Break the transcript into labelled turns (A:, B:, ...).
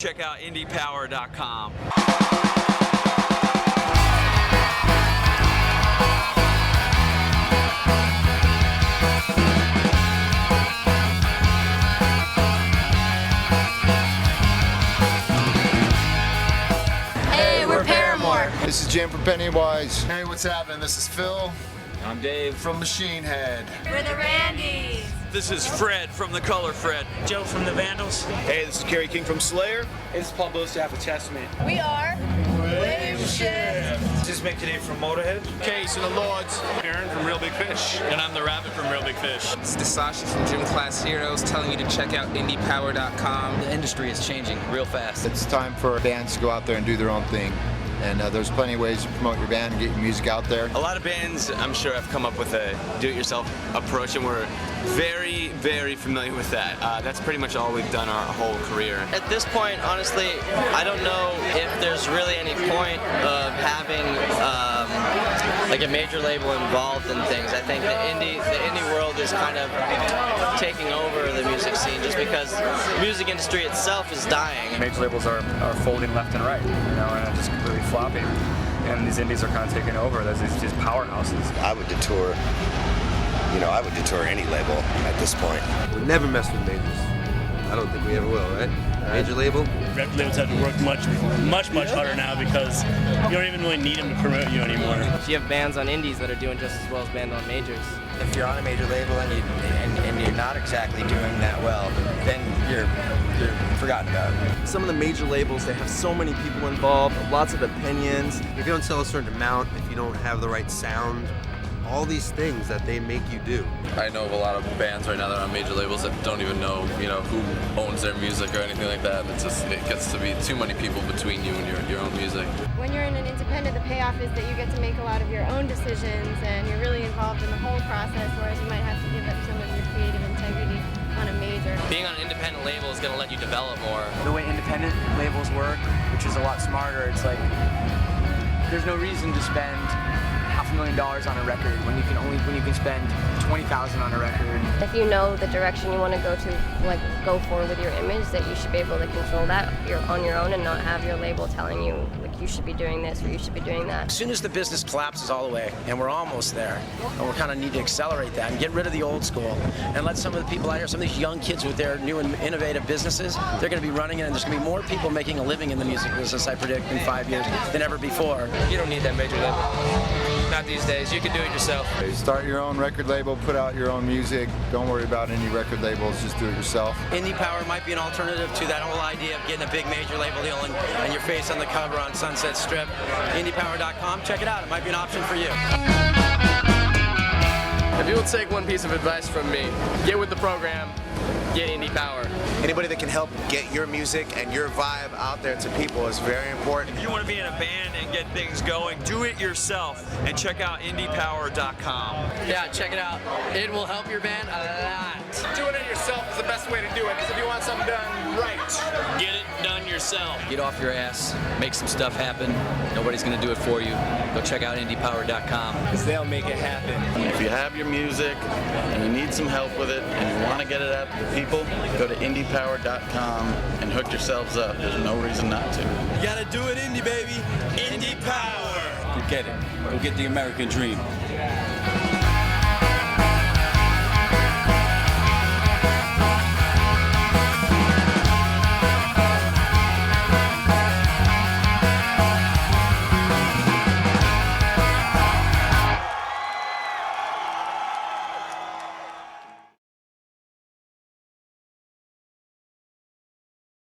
A: Check out IndiePower.com.
B: Hey, we're Paramore.
C: This is Jim from Pennywise. Hey, what's happening? This is Phil
D: I'm Dave
C: from Machine Head.
B: We're the Randys.
A: This is Fred from The Color Fred.
D: Joe from the Vandals.
E: Hey, this is Kerry King from Slayer.
D: Hey, this is Paul Bostaph of Testament.
B: We are Wave Shift.
D: This is Mick today from Motorhead.
E: Case and the Lords.
F: Aaron from Real Big Fish. And I'm the Rabbit from Real Big Fish.
G: It's Dasashi from Gym Class Heroes telling you to check out IndiePower.com.
H: The industry is changing real fast.
C: It's time for bands to go out there and do their own thing. And there's plenty of ways to promote your band and get your music out there.
I: A lot of bands, I'm sure, have come up with a do-it-yourself approach, and we're very, very familiar with that. That's pretty much all we've done our whole career.
J: At this point, honestly, I don't know if there's really any point of having like a major label involved in things. I think the indie world is kind of taking over the music scene just because the music industry itself is dying.
K: Major labels are folding left and right, and just completely flopping. And these indies are kind of taking over. There's these powerhouses.
E: I would detour, any label at this point.
L: We'll never mess with majors. I don't think we ever will, right? Major label?
F: Record labels have to work much harder now because you don't even really need them to promote you anymore.
J: You have bands on indies that are doing just as well as bands on majors.
H: If you're on a major label and you're not exactly doing that well, then you're forgotten about.
L: Some of the major labels, they have so many people involved, lots of opinions. If you don't sell a certain amount, if you don't have the right sound, all these things that they make you do.
I: I know of a lot of bands right now that are on major labels that don't even know, who owns their music or anything like that. It gets to be too many people between you and your own music.
B: When you're in an independent, the payoff is that you get to make a lot of your own decisions and you're really involved in the whole process, whereas you might have to give up some of your creative integrity on a major.
J: Being on an independent label is going to let you develop more.
H: The way independent labels work, which is a lot smarter, it's like there's no reason to spend $500,000 on a record when you can spend $20,000 on a record.
B: If you know the direction you want to go for with your image, that you should be able to control that on your own and not have your label telling you you should be doing this or you should be doing that.
H: As soon as the business collapses all the way, and we're almost there, and we kind of need to accelerate that and get rid of the old school and let some of the people out here, some of these young kids with their new and innovative businesses, they're going to be running it, and there's going to be more people making a living in the music business, I predict, in 5 years than ever before.
J: You don't need that major label. Not these days. You can do it yourself.
C: Start your own record label, put out your own music. Don't worry about any record labels, just do it yourself.
H: Indie Power might be an alternative to that whole idea of getting a big major label deal and your face on the cover on Sunset Strip. IndiePower.com, check it out. It might be an option for you.
J: If you will take one piece of advice from me, get with the program, get Indie Power.
E: Anybody that can help get your music and your vibe out there to people is very important.
A: If you want to be in a band and get things going, do it yourself and check out IndiePower.com.
J: Yeah, check it out. It will help your band a lot.
E: Doing it yourself is the best way to do it, because if you want something done right,
F: Get it done yourself.
H: Get off your ass, make some stuff happen. Nobody's going to do it for you. Go check out IndiePower.com.
D: Because they'll make it happen.
I: If you have your music and you need some help with it and you want to get it out to the people, go to IndiePower.com and hook yourselves up. There's no reason not to.
A: You gotta do it indie, baby. Indie Power.
F: Go get it. Go get the American dream.